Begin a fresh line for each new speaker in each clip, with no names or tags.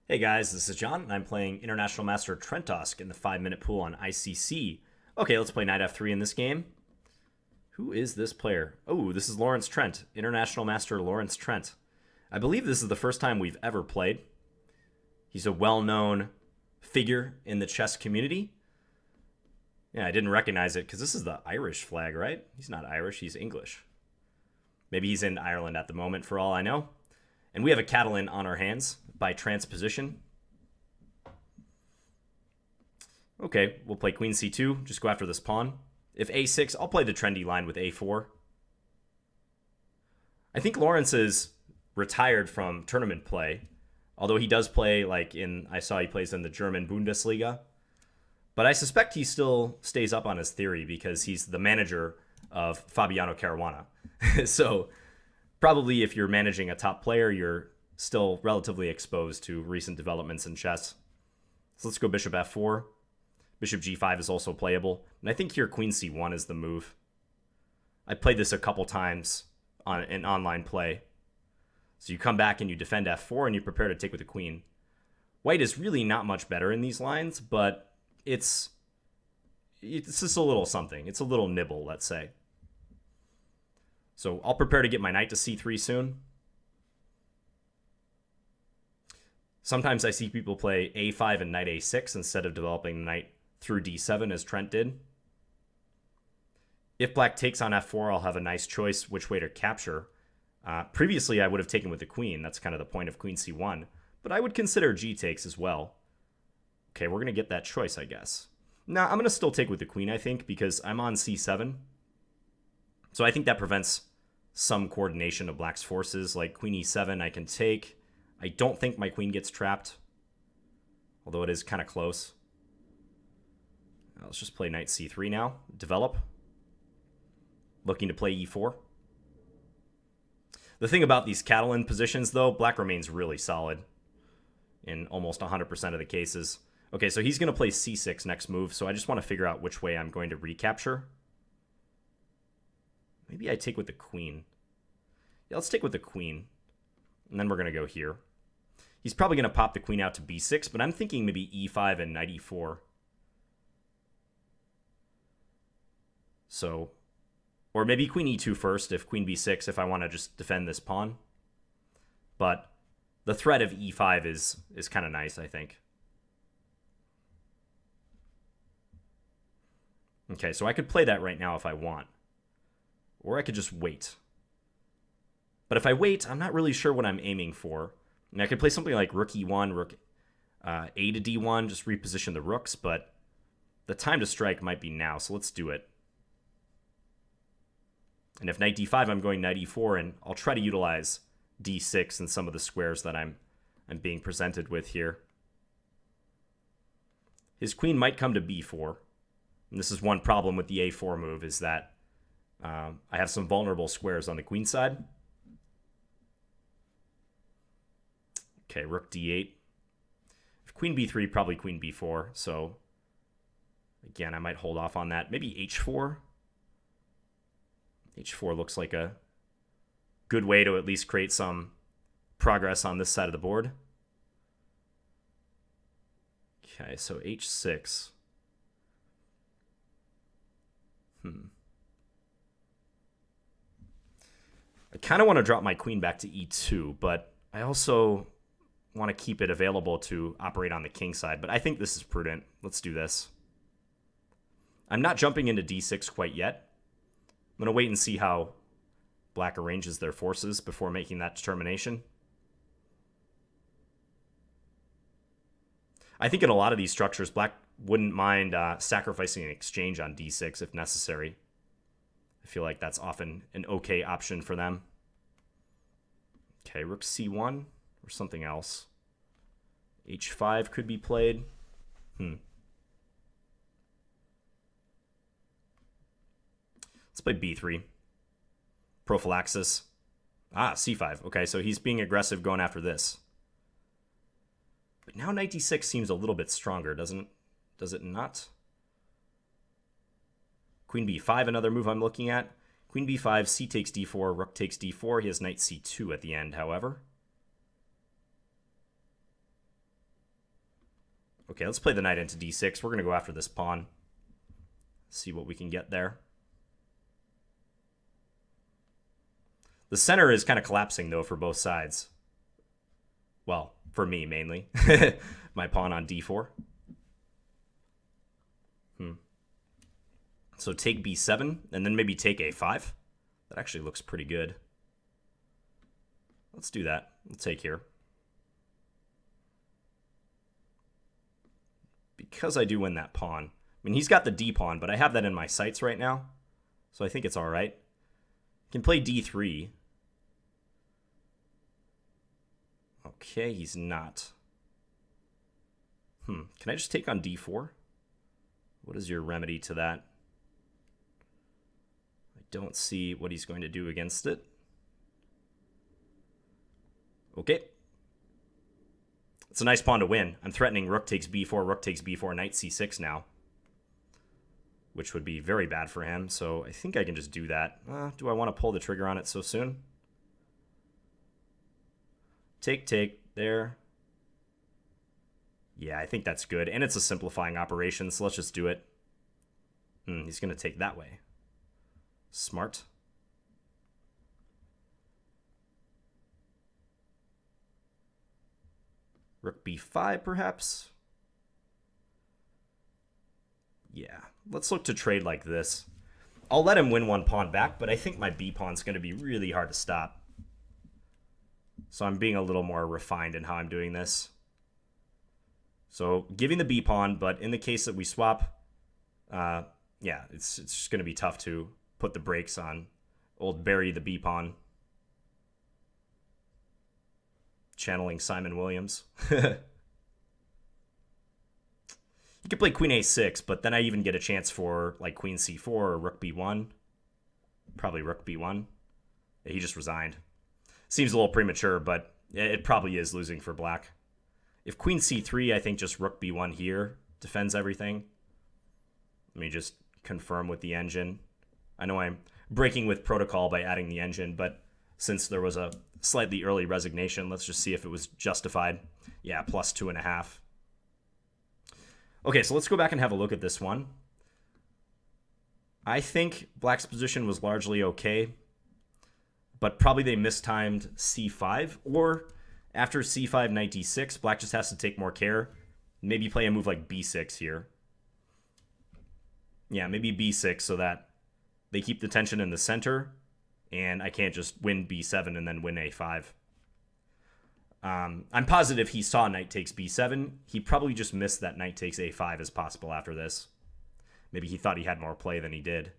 Hey guys, this is John, and I'm playing International Master Trentosk in the 5-minute pool on ICC. Okay, let's play Knight F3 in this game. Who is this player? Oh, this is Lawrence Trent, International Master Lawrence Trent. I believe this is the first time we've ever played. He's a well-known figure in the chess community. Yeah, I didn't recognize it because this is the Irish flag, right? He's not Irish, he's English. Maybe he's in Ireland at the moment, for all I know. And we have a Catalan on our hands by transposition. Okay, we'll play queen c2, just go after this pawn. If a6, I'll play the trendy line with a4. I think Lawrence is retired from tournament play, although he does play, I saw he plays in the German Bundesliga. But I suspect he still stays up on his theory because he's the manager of Fabiano Caruana. So probably if you're managing a top player, you're still relatively exposed to recent developments in chess. So let's go bishop f4. Bishop g5 is also playable. And I think here queen c1 is the move. I played this a couple times in online play. So you come back and you defend f4 and you prepare to take with the queen. White is really not much better in these lines, but it's just a little something. It's a little nibble, let's say. So I'll prepare to get my knight to c3 soon. Sometimes I see people play a5 and knight a6 instead of developing the knight through d7 as Trent did. If black takes on f4, I'll have a nice choice which way to capture. Previously, I would have taken with the queen. That's kind of the point of queen c1. But I would consider g takes as well. Okay, we're going to get that choice, I guess. Now, I'm going to still take with the queen, I think, because I'm on c7. So I think that prevents some coordination of black's forces. Like queen e7, I can take. I don't think my queen gets trapped, although it is kind of close. Let's just play knight c3 now. Develop. Looking to play e4. The thing about these Catalan positions, though, black remains really solid in almost 100% of the cases. Okay, so he's going to play c6 next move, so I just want to figure out which way I'm going to recapture. Maybe I take with the queen. Yeah, let's take with the queen. And then we're going to go here. He's probably going to pop the queen out to b6, but I'm thinking maybe e5 and knight e4. So, or maybe queen e2 first, if queen b6, if I want to just defend this pawn. But the threat of e5 is kind of nice, I think. Okay, so I could play that right now if I want. Or I could just wait. But if I wait, I'm not really sure what I'm aiming for. And I could play something like rook e1, rook a to d1, just reposition the rooks, but the time to strike might be now, so let's do it. And if knight d5, I'm going knight e4, and I'll try to utilize d6 and some of the squares that I'm being presented with here. His queen might come to b4. And this is one problem with the a4 move, is that I have some vulnerable squares on the queen side. Okay, rook d8. If queen b3, probably queen b4. So, again, I might hold off on that. Maybe h4. h4 looks like a good way to at least create some progress on this side of the board. Okay, so h6. I kind of want to drop my queen back to e2, but I also want to keep it available to operate on the king side. But I think this is prudent. Let's do this. I'm not jumping into d6 quite yet. I'm going to wait and see how black arranges their forces before making that determination. I think in a lot of these structures, black wouldn't mind sacrificing an exchange on d6 if necessary. I feel like that's often an okay option for them. Okay, rook c1 or something else. h5 could be played. Let's play b3. Prophylaxis. c5. Okay, so he's being aggressive going after this. But now knight d6 seems a little bit stronger, does it not? Queen b5, another move I'm looking at. Queen b5, c takes d4, rook takes d4. He has knight c2 at the end, however. Okay, let's play the knight into d6. We're going to go after this pawn. See what we can get there. The center is kind of collapsing, though, for both sides. Well, for me, mainly. My pawn on d4. So take b7, and then maybe take a5. That actually looks pretty good. Let's do that. We'll take here. Because I do win that pawn. I mean, he's got the d pawn, but I have that in my sights right now. So I think it's all right. Can play d3. Okay, he's not. Can I just take on d4? What is your remedy to that? I don't see what he's going to do against it. Okay. It's a nice pawn to win. I'm threatening rook takes b4, rook takes b4, knight c6 now. Which would be very bad for him, so I think I can just do that. Do I want to pull the trigger on it so soon? Take, there. Yeah, I think that's good, and it's a simplifying operation, so let's just do it. He's going to take that way. Smart. Rook b5, perhaps? Yeah, let's look to trade like this. I'll let him win one pawn back, but I think my b pawn's going to be really hard to stop. So I'm being a little more refined in how I'm doing this. So giving the b pawn, but in the case that we swap, yeah, it's just going to be tough to put the brakes on old Barry the b pawn. Channeling Simon Williams. You could play queen a6, but then I even get a chance for like queen c4 or rook b1. Probably rook b1. Yeah, he just resigned. Seems a little premature, but it probably is losing for black. If queen c3, I think just rook b1 here defends everything. Let me just confirm with the engine. I know I'm breaking with protocol by adding the engine, but since there was a slightly early resignation, let's just see if it was justified. Yeah, plus 2.5. Okay, so let's go back and have a look at this one. I think black's position was largely okay, but probably they mistimed c5, or after c5, knight d6, black just has to take more care. Maybe play a move like b6 here. Yeah, maybe b6 so that they keep the tension in the center, and I can't just win b7 and then win a5. I'm positive he saw knight takes b7. He probably just missed that knight takes a5 as possible after this. Maybe he thought he had more play than he did.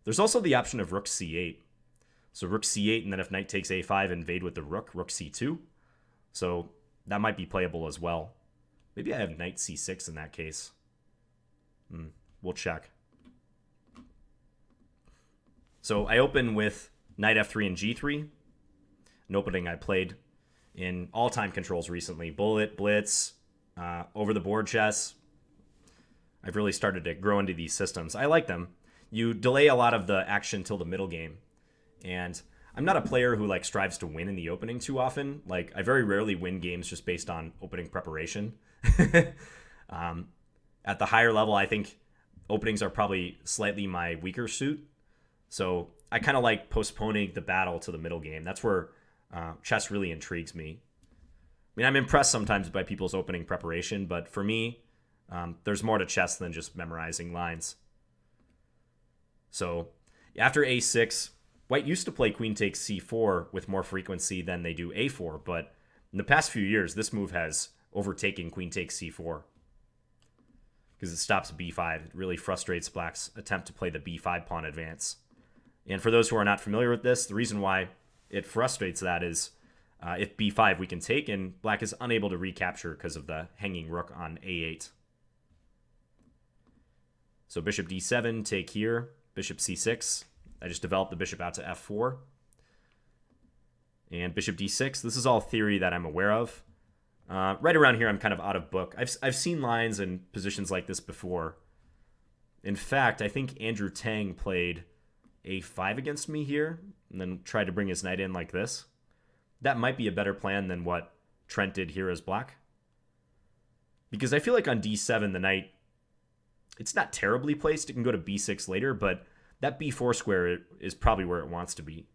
There's also the option of rook c8. So rook c8, and then if knight takes a5, invade with the rook c2. So that might be playable as well. Maybe I have knight c6 in that case. We'll check. So I open with knight f3 and g3. An opening I played in all-time controls recently. Bullet, Blitz, over-the-board chess. I've really started to grow into these systems. I like them. You delay a lot of the action till the middle game. And I'm not a player who like strives to win in the opening too often. Like, I very rarely win games just based on opening preparation. At the higher level, I think openings are probably slightly my weaker suit. So I kind of like postponing the battle to the middle game. That's where chess really intrigues me. I mean, I'm impressed sometimes by people's opening preparation, but for me, there's more to chess than just memorizing lines. So after a6, white used to play queen takes c4 with more frequency than they do a4, but in the past few years, this move has overtaken queen takes c4 because it stops b5. It really frustrates black's attempt to play the b5 pawn advance. And for those who are not familiar with this, the reason why it frustrates that is if b5 we can take, and black is unable to recapture because of the hanging rook on a8. So bishop d7, take here, bishop c6. I just developed the bishop out to f4. And bishop d6, this is all theory that I'm aware of. Right around here, I'm kind of out of book. I've seen lines and positions like this before. In fact, I think Andrew Tang played a5 against me here, and then tried to bring his knight in like this. That might be a better plan than what Trent did here as black. Because I feel like on d7, the knight, it's not terribly placed. It can go to b6 later, but that b4 square is probably where it wants to be.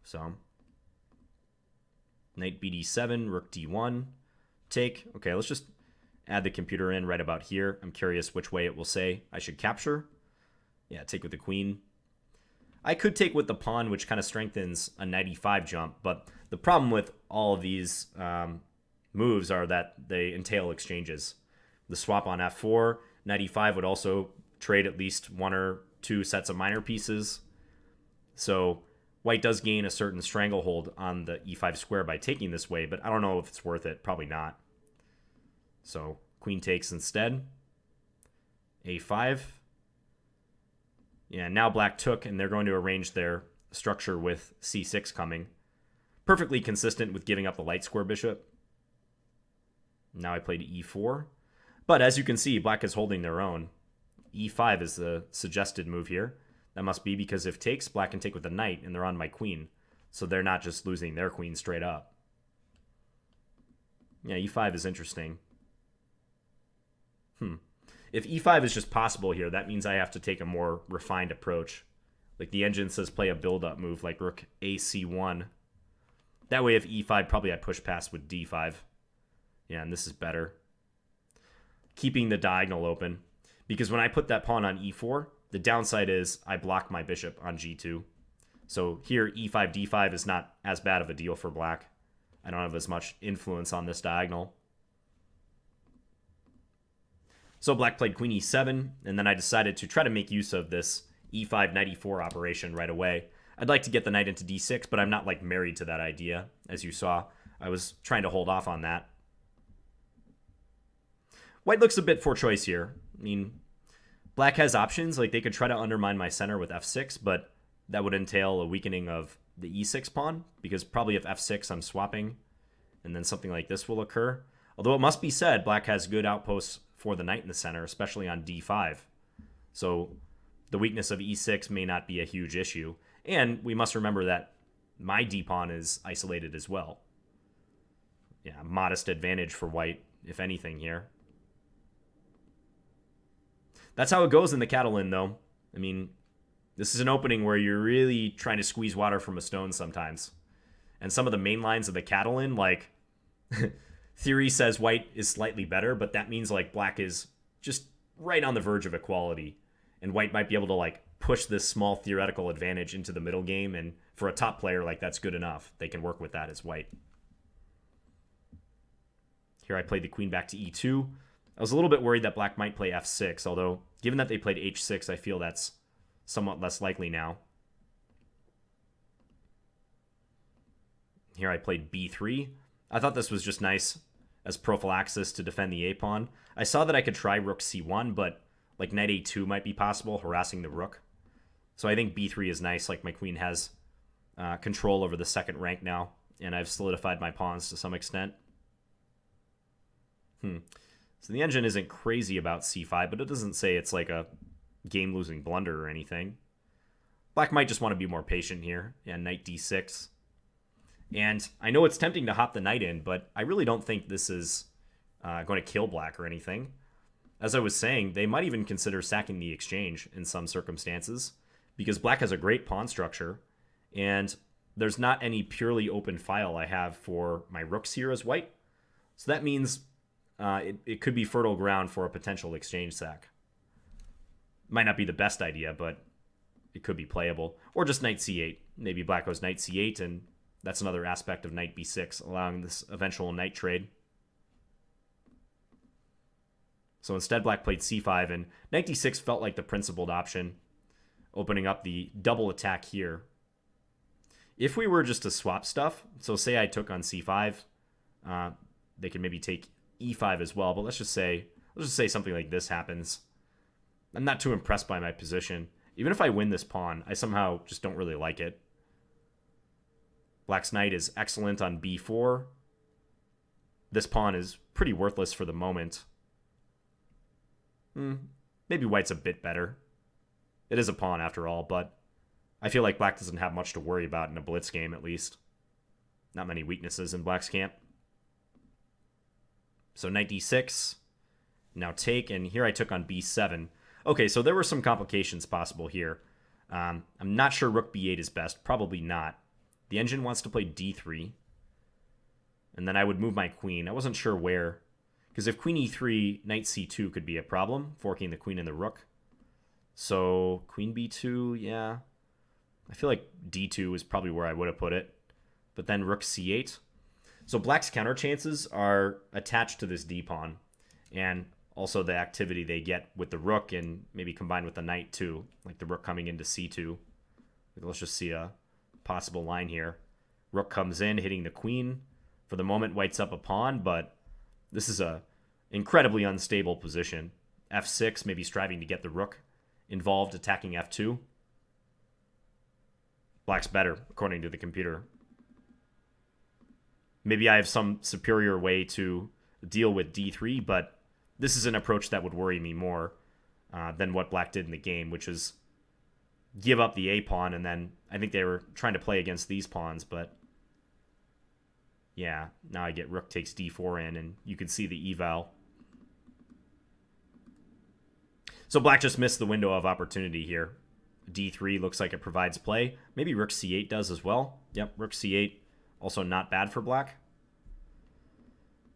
So, knight bd7, rook d1, take. Okay, let's just add the computer in right about here. I'm curious which way it will say I should capture. Yeah, take with the queen. I could take with the pawn, which kind of strengthens a knight e5 jump, but the problem with all of these moves are that they entail exchanges. The swap on f4, knight e5 would also trade at least one or two sets of minor pieces. So white does gain a certain stranglehold on the e5 square by taking this way, but I don't know if it's worth it. Probably not. So queen takes instead. a5. Yeah, now black took, and they're going to arrange their structure with c6 coming. Perfectly consistent with giving up the light square bishop. Now I played e4. But as you can see, black is holding their own. e5 is the suggested move here. That must be because if takes, black can take with the knight, and they're on my queen. So they're not just losing their queen straight up. Yeah, e5 is interesting. If e5 is just possible here, that means I have to take a more refined approach. Like the engine says play a build-up move like rook ac1. That way if e5, probably I push past with d5. Yeah, and this is better. Keeping the diagonal open. Because when I put that pawn on e4, the downside is I block my bishop on g2. So here e5, d5 is not as bad of a deal for black. I don't have as much influence on this diagonal. So black played queen e7, and then I decided to try to make use of this e5 knight e4 operation right away. I'd like to get the knight into d6, but I'm not like married to that idea, as you saw. I was trying to hold off on that. White looks a bit for choice here. I mean, black has options. Like they could try to undermine my center with f6, but that would entail a weakening of the e6 pawn, because probably if f6 I'm swapping, and then something like this will occur. Although it must be said, black has good outposts for the knight in the center, especially on d5. So the weakness of e6 may not be a huge issue. And we must remember that my d-pawn is isolated as well. Yeah, modest advantage for white, if anything here. That's how it goes in the Catalan, though. I mean, this is an opening where you're really trying to squeeze water from a stone sometimes. And some of the main lines of the Catalan, like... Theory says white is slightly better, but that means like black is just right on the verge of equality. And white might be able to like push this small theoretical advantage into the middle game, and for a top player, like that's good enough. They can work with that as white. Here I played the queen back to e2. I was a little bit worried that black might play f6, although given that they played h6, I feel that's somewhat less likely now. Here I played b3. I thought this was just nice as prophylaxis to defend the a-pawn. I saw that I could try rook c1, but like knight a2 might be possible, harassing the rook. So I think b3 is nice. Like my queen has control over the second rank now, and I've solidified my pawns to some extent. So the engine isn't crazy about c5, but it doesn't say it's like a game-losing blunder or anything. Black might just want to be more patient here. Yeah, knight d6. And I know it's tempting to hop the knight in, but I really don't think this is going to kill black or anything. As I was saying, they might even consider sacking the exchange in some circumstances, because black has a great pawn structure, and there's not any purely open file I have for my rooks here as white. So that means it could be fertile ground for a potential exchange sack. Might not be the best idea, but it could be playable. Or just knight c8. Maybe black goes knight c8, and that's another aspect of knight b6, allowing this eventual knight trade. So instead, black played c5, and knight d6 felt like the principled option, opening up the double attack here. If we were just to swap stuff, so say I took on c5, they could maybe take e5 as well, but let's just say something like this happens. I'm not too impressed by my position. Even if I win this pawn, I somehow just don't really like it. Black's knight is excellent on b4. This pawn is pretty worthless for the moment. Maybe white's a bit better. It is a pawn after all, but I feel like black doesn't have much to worry about in a blitz game, at least. Not many weaknesses in black's camp. So knight d6. Now take, and here I took on b7. Okay, so there were some complications possible here. I'm not sure rook b8 is best. Probably not. The engine wants to play d3. And then I would move my queen. I wasn't sure where. Because if queen e3, knight c2 could be a problem, forking the queen and the rook. So queen b2, yeah. I feel like d2 is probably where I would have put it. But then rook c8. So black's counter chances are attached to this d-pawn. And also the activity they get with the rook and maybe combined with the knight too. Like the rook coming into c2. Let's just see a possible line here. Rook comes in, hitting the queen. For the moment, white's up a pawn, but this is a incredibly unstable position. f6, maybe striving to get the rook involved, attacking f2. Black's better, according to the computer. Maybe I have some superior way to deal with d3, but this is an approach that would worry me more than what black did in the game, which is give up the a-pawn, and then I think they were trying to play against these pawns, but yeah, now I get rook takes d4 in, and you can see the eval. So black just missed the window of opportunity here. d3 looks like it provides play. Maybe rook c8 does as well. Yep, rook c8, also not bad for black.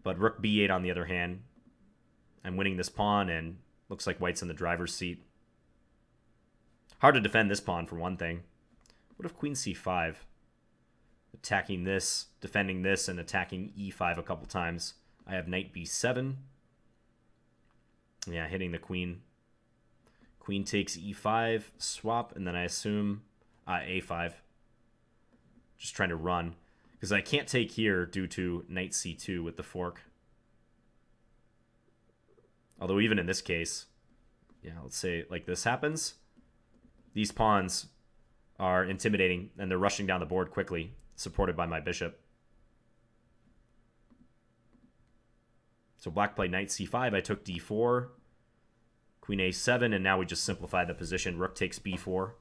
But rook b8 on the other hand, I'm winning this pawn, and looks like white's in the driver's seat. Hard to defend this pawn, for one thing. What if queen c5? Attacking this, defending this, and attacking e5 a couple times. I have knight b7. Yeah, hitting the queen. Queen takes e5, swap, and then I assume a5. Just trying to run. Because I can't take here due to knight c2 with the fork. Although even in this case, yeah, let's say like this happens. These pawns are intimidating, and they're rushing down the board quickly, supported by my bishop. So black played knight c5, I took d4, queen a7, and now we just simplify the position. Rook takes b4.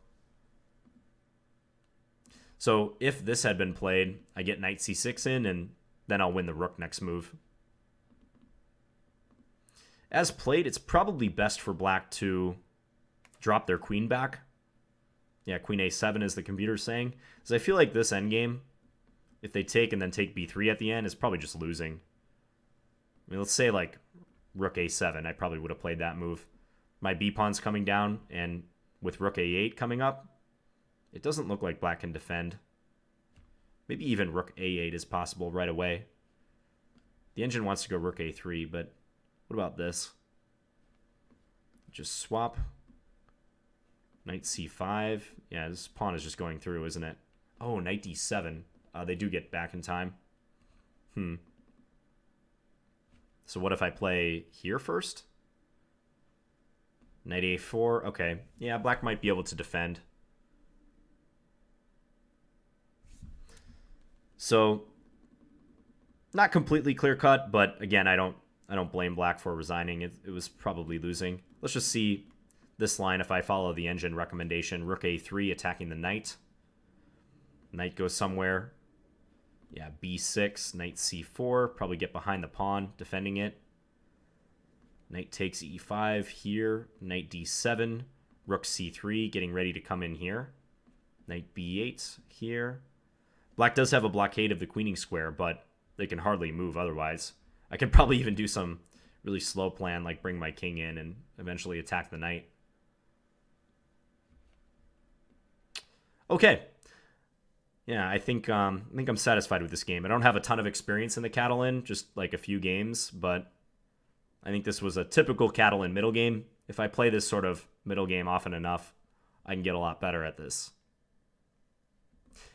So if this had been played, I get knight c6 in, and then I'll win the rook next move. As played, it's probably best for black to drop their queen back. Yeah, queen a7 is the computer saying. Because I feel like this endgame, if they take and then take b3 at the end, is probably just losing. I mean, let's say like rook a7. I probably would have played that move. My b-pawn's coming down, and with rook a8 coming up, it doesn't look like black can defend. Maybe even rook a8 is possible right away. The engine wants to go rook a3, but what about this? Just swap. Knight c5. Yeah, this pawn is just going through, isn't it? Oh, knight d7. They do get back in time. So what if I play here first? Knight a4. Okay. Yeah, black might be able to defend. So not completely clear cut, but again, I don't blame black for resigning. It was probably losing. Let's just see this line if I follow the engine recommendation. Rook a3 attacking the knight. Knight goes somewhere. Yeah, b6, knight c4. Probably get behind the pawn, defending it. Knight takes e5 here. Knight d7. Rook c3, getting ready to come in here. Knight b8 here. Black does have a blockade of the queening square, but they can hardly move otherwise. I could probably even do some really slow plan, like bring my king in and eventually attack the knight. Okay. Yeah, I think I'm satisfied with this game. I don't have a ton of experience in the Catalan, just like a few games, but I think this was a typical Catalan middle game. If I play this sort of middle game often enough, I can get a lot better at this.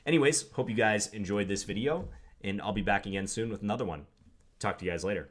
Anyways, hope you guys enjoyed this video, and I'll be back again soon with another one. Talk to you guys later.